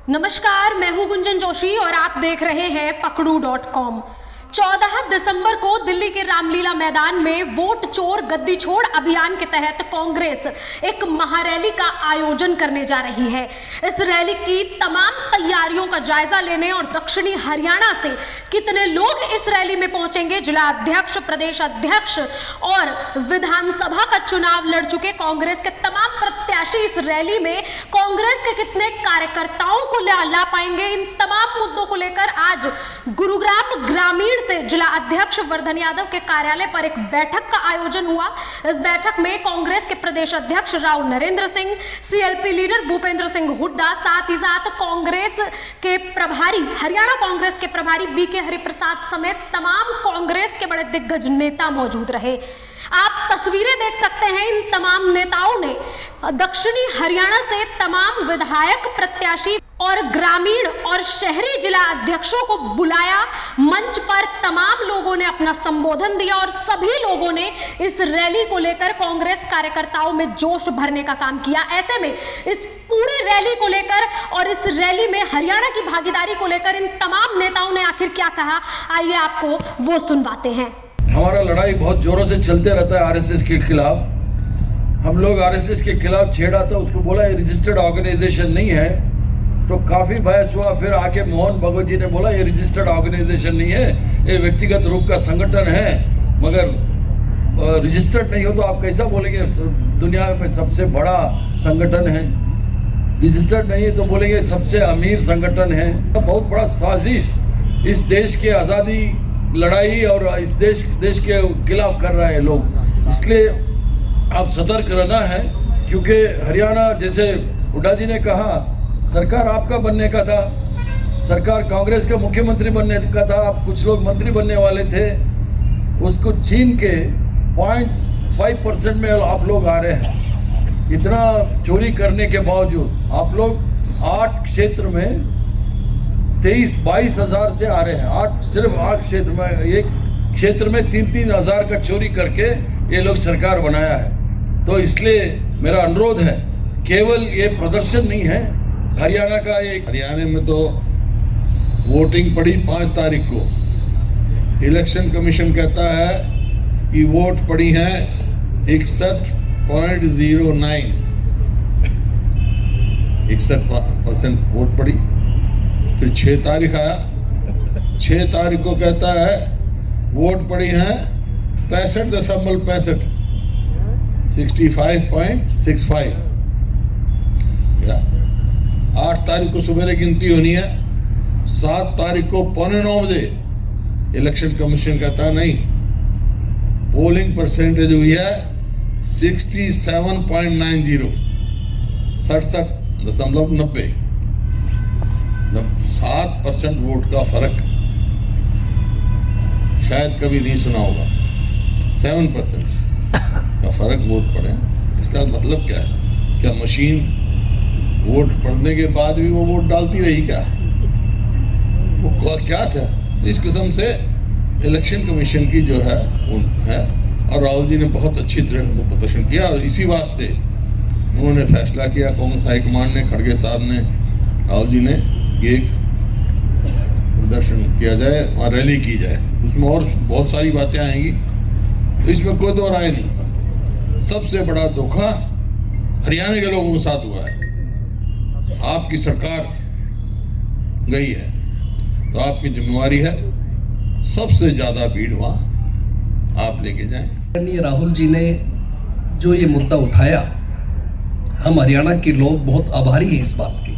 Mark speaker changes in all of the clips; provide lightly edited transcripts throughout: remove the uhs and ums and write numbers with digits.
Speaker 1: नमस्कार, मैं हूं गुंजन जोशी और आप देख रहे हैं पकड़ू.com। 14 दिसंबर को दिल्ली के रामलीला मैदान में वोट चोर गद्दी छोड़ अभियान के तहत कांग्रेस एक महारैली का आयोजन करने जा रही है। इस रैली की तमाम तैयारियों का जायजा लेने और दक्षिणी हरियाणा से कितने लोग इस रैली में पहुंचेंगे, जिला अध्यक्ष, प्रदेश अध्यक्ष और विधानसभा का चुनाव लड़ चुके कांग्रेस के तमाम प्रत्याशी इस रैली में कांग्रेस के कितने कार्यकर्ताओं को ला पाएंगे, इन तमाम मुद्दों को लेकर आज गुरुग्राम ग्रामीण से जिला अध्यक्ष वर्धन यादव के कार्यालय पर एक बैठक का आयोजन हुआ। इस बैठक में कांग्रेस के प्रदेश अध्यक्ष राव नरेंद्र सिंह, सीएलपी लीडर भूपेंद्र सिंह हुड्डा, साथ ही साथ कांग्रेस के प्रभारी, हरियाणा कांग्रेस के प्रभारी बीके हरिप्रसाद समेत तमाम कांग्रेस के बड़े दिग्गज नेता मौजूद रहे। आप तस्वीरें देख सकते हैं, इन तमाम नेताओं ने दक्षिणी हरियाणा से तमाम विधायक, प्रत्याशी और ग्रामीण और शहरी जिला अध्यक्षों को बुलाया। मंच पर तमाम लोगों ने अपना संबोधन दिया और सभी लोगों ने इस रैली को लेकर कांग्रेस कार्यकर्ताओं में जोश भरने का काम किया। ऐसे में इस पूरी रैली को लेकर और इस रैली में हरियाणा की भागीदारी को लेकर इन तमाम नेताओं ने आखिर क्या कहा, आइए आपको वो सुनवाते हैं।
Speaker 2: हमारा लड़ाई बहुत जोरों से चलते रहता है आरएसएस के खिलाफ। हम लोग आरएसएस के खिलाफ छेड़ा था, उसको बोला ये रजिस्टर्ड ऑर्गेनाइजेशन नहीं है, तो काफ़ी बहस हुआ। फिर आके मोहन भगवत जी ने बोला ये रजिस्टर्ड ऑर्गेनाइजेशन नहीं है, ये व्यक्तिगत रूप का संगठन है, मगर रजिस्टर्ड नहीं हो तो आप कैसा बोलेंगे दुनिया में सबसे बड़ा संगठन है। रजिस्टर्ड नहीं है तो बोलेंगे सबसे अमीर संगठन है। बहुत बड़ा साजिश इस देश के आज़ादी लड़ाई और इस देश के खिलाफ कर रहे हैं लोग। इसलिए आप सतर्क रहना है, क्योंकि हरियाणा, जैसे हुड्डा जी ने कहा, सरकार आपका बनने का था, सरकार कांग्रेस का मुख्यमंत्री बनने का था, आप कुछ लोग मंत्री बनने वाले थे, उसको छीन के 0.5% में आप लोग आ रहे हैं। इतना चोरी करने के बावजूद आप लोग 8 क्षेत्र में 23-22 हज़ार से आ रहे हैं। सिर्फ 8 क्षेत्र में, एक क्षेत्र में 3-3 हज़ार का चोरी करके ये लोग सरकार बनाया है। तो इसलिए मेरा अनुरोध है, केवल ये प्रदर्शन नहीं है हरियाणा का। एक
Speaker 3: हरियाणा में तो वोटिंग पड़ी 5 तारीख को। इलेक्शन कमीशन कहता है कि वोट पड़ी हैं 61.09, 61% वोट पड़ी। फिर 6 तारीख आया, 6 तारीख को कहता है वोट पड़ी हैं 65.65, 65.65। 8 तारीख को सुबह गिनती होनी है, 7 तारीख को 9:15 बजे इलेक्शन कमीशन कहता है नहीं, पोलिंग परसेंटेज हुई है 67.90, 67.90। जब 7% वोट का फर्क शायद कभी नहीं सुना होगा, 7% का फर्क वोट पड़े। इसका मतलब क्या है? क्या मशीन वोट पड़ने के बाद भी वो वोट डालती रही क्या? वो क्या था? इस किस्म से इलेक्शन कमीशन की जो है और राहुल जी ने बहुत अच्छी तरह से प्रदर्शन किया और इसी वास्ते उन्होंने फैसला किया, कांग्रेस हाईकमान ने, खड़गे साहब ने, राहुल जी ने, ये प्रदर्शन किया जाए, वहाँ रैली की जाए। उसमें और बहुत सारी बातें आएंगी, तो इसमें कोई दो राय नहीं। सबसे बड़ा धोखा हरियाणा के लोगों के साथ हुआ है। आपकी सरकार गई है तो आपकी जिम्मेवारी है सबसे ज्यादा भीड़ वहां आप लेके जाएं।
Speaker 4: राहुल जी ने जो ये मुद्दा उठाया, हम हरियाणा के लोग बहुत आभारी हैं इस बात की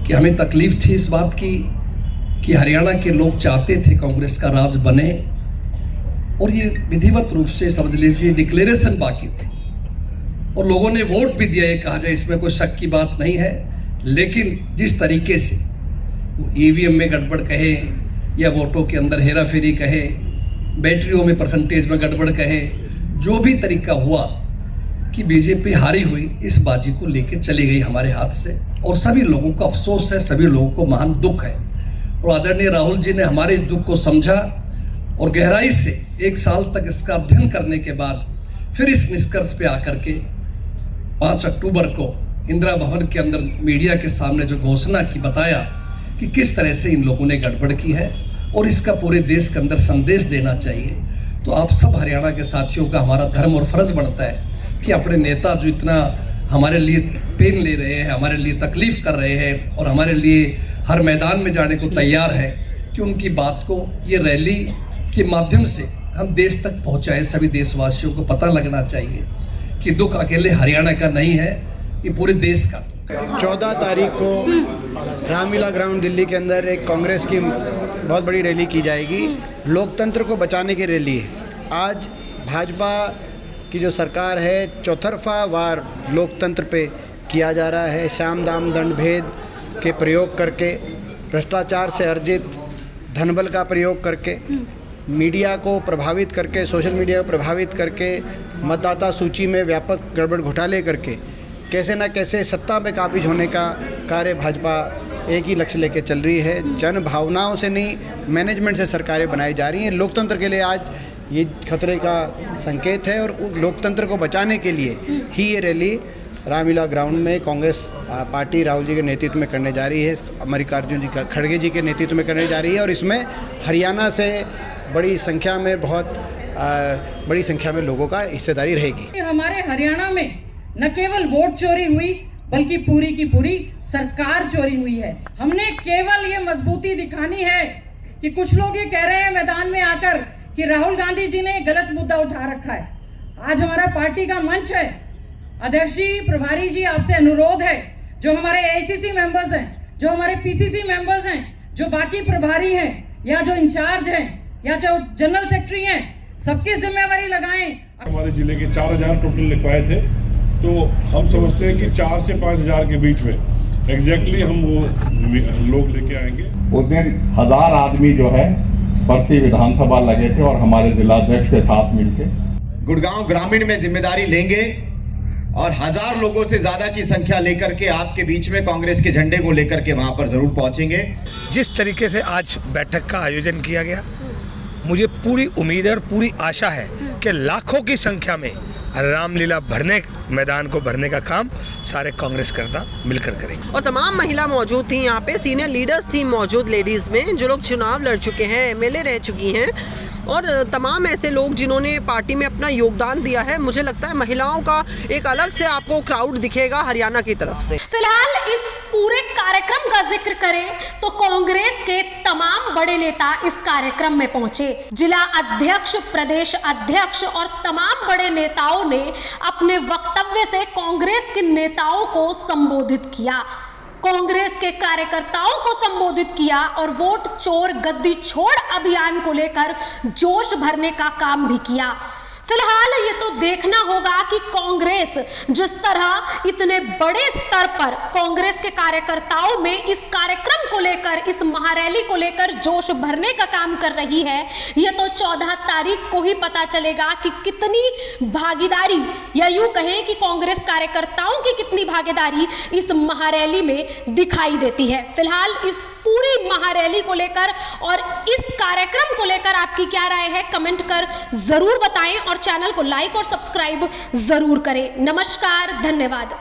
Speaker 4: कि हमें तकलीफ थी इस बात की कि हरियाणा के लोग चाहते थे कांग्रेस का राज बने और ये विधिवत रूप से समझ लीजिए डिक्लेरेशन बाकी थी और लोगों ने वोट भी दिया, ये कहा जाए, इसमें कोई शक की बात नहीं है। लेकिन जिस तरीके से ईवीएम में गड़बड़ कहे या वोटों के अंदर हेरा फेरी कहे, बैटरियों में परसेंटेज में गड़बड़ कहे, जो भी तरीका हुआ कि बीजेपी हारी हुई, इस बाजी को लेके चली गई हमारे हाथ से और सभी लोगों को अफसोस है, सभी लोगों को महान दुख है। और आदरणीय राहुल जी ने हमारे इस दुख को समझा और गहराई से 1 साल तक इसका अध्ययन करने के बाद फिर इस निष्कर्ष पे आकर के 5 अक्टूबर को इंदिरा भवन के अंदर मीडिया के सामने जो घोषणा की, बताया कि किस तरह से इन लोगों ने गड़बड़ की है और इसका पूरे देश के अंदर संदेश देना चाहिए। तो आप सब हरियाणा के साथियों का हमारा धर्म और फर्ज बनता है कि अपने नेता जो इतना हमारे लिए पेन ले रहे हैं, हमारे लिए तकलीफ कर रहे हैं और हमारे लिए हर मैदान में जाने को तैयार है, कि उनकी बात को ये रैली के माध्यम से हम देश तक पहुंचाएं। सभी देशवासियों को पता लगना चाहिए कि दुख अकेले हरियाणा का नहीं है, ये पूरे देश का।
Speaker 5: 14 तारीख को रामलीला ग्राउंड दिल्ली के अंदर एक कांग्रेस की बहुत बड़ी रैली की जाएगी। लोकतंत्र को बचाने की रैली है। आज भाजपा की जो सरकार है, चौतरफा वार लोकतंत्र पे किया जा रहा है। साम दाम दंड भेद के प्रयोग करके, भ्रष्टाचार से अर्जित धनबल का प्रयोग करके, मीडिया को प्रभावित करके, सोशल मीडिया को प्रभावित करके, मतदाता सूची में व्यापक गड़बड़ घोटाले करके कैसे न कैसे सत्ता में काबिज होने का कार्य भाजपा एक ही लक्ष्य लेके चल रही है। जन भावनाओं से नहीं, मैनेजमेंट से सरकारें बनाई जा रही हैं। लोकतंत्र के लिए आज ये खतरे का संकेत है और लोकतंत्र को बचाने के लिए ही ये रैली रामलीला ग्राउंड में कांग्रेस पार्टी राहुल जी के नेतृत्व में करने जा रही है, मल्लिकार्जुन जी खड़गे जी के नेतृत्व में करने जा रही है। और इसमें हरियाणा से बड़ी संख्या में लोगों का हिस्सेदारी रहेगी।
Speaker 6: हमारे हरियाणा में न केवल वोट चोरी हुई बल्कि पूरी की पूरी सरकार चोरी हुई है। हमने केवल ये मजबूती दिखानी है कि कुछ लोग ये कह रहे हैं मैदान में आकर कि राहुल गांधी जी ने गलत मुद्दा उठा रखा है। आज हमारा पार्टी का मंच है। अध्यक्ष जी, प्रभारी जी, आपसे अनुरोध है, जो हमारे एआईसीसी मेंबर्स हैं, जो हमारे पीसीसी मेंबर्स हैं, जो बाकी प्रभारी हैं या जो इंचार्ज हैं या जो जनरल सेक्रेटरी हैं, सबकी जिम्मेवारी लगाएं।
Speaker 7: हमारे जिले के 4000 टोटल लिखवाए थे, तो हम समझते हैं कि 4 से 5000 के बीच में एग्जैक्टली हम वो लोग लेके आएंगे।
Speaker 8: उस दिन 1000 आदमी जो है प्रति विधानसभा लगे थे और हमारे जिलाध्यक्ष के साथ मिलके
Speaker 9: गुड़गांव ग्रामीण में जिम्मेदारी लेंगे और 1000 लोगों से ज्यादा की संख्या लेकर के आपके बीच में कांग्रेस के झंडे को लेकर के वहां पर जरूर पहुंचेंगे।
Speaker 5: जिस तरीके से आज बैठक का आयोजन किया गया, मुझे पूरी उम्मीद है और पूरी आशा है कि लाखों की संख्या में रामलीला मैदान को भरने का काम सारे कांग्रेस करता मिलकर करेंगे।
Speaker 10: और तमाम महिला मौजूद थी यहाँ पे, सीनियर लीडर्स थी मौजूद लेडीज़ में, जो लोग चुनाव लड़ चुके हैं, एमएलए रह चुकी हैं और तमाम ऐसे लोग जिन्होंने पार्टी में अपना योगदान दिया है। मुझे लगता है महिलाओं का एक अलग से आपको क्राउड दिखेगा हरियाणा की तरफ से।
Speaker 1: फिलहाल इस पूरे कार्यक्रम का जिक्र करें तो कांग्रेस के तमाम बड़े नेता इस कार्यक्रम में पहुंचे। जिला अध्यक्ष, प्रदेश अध्यक्ष और तमाम बड़े नेताओं ने अपने वक्तव्य से कांग्रेस के नेताओं को संबोधित किया, कांग्रेस के कार्यकर्ताओं को संबोधित किया और वोट चोर गद्दी छोड़ अभियान को लेकर जोश भरने का काम भी किया। फिलहाल ये तो देखना होगा कि कांग्रेस जिस तरह इतने बड़े स्तर पर कांग्रेस के कार्यकर्ताओं में इस कार्यक्रम को लेकर, इस महारैली को लेकर जोश भरने का काम कर रही है, ये तो 14 तारीख को ही पता चलेगा कि कितनी भागीदारी, या यूं कहें कि कांग्रेस कार्यकर्ताओं की कितनी भागीदारी इस महारैली में दिखाई देती है। फिलहाल इस पूरी महारैली को लेकर और इस कार्यक्रम को लेकर आपकी क्या राय है, कमेंट कर जरूर बताएं और चैनल को लाइक और सब्सक्राइब जरूर करें। नमस्कार, धन्यवाद।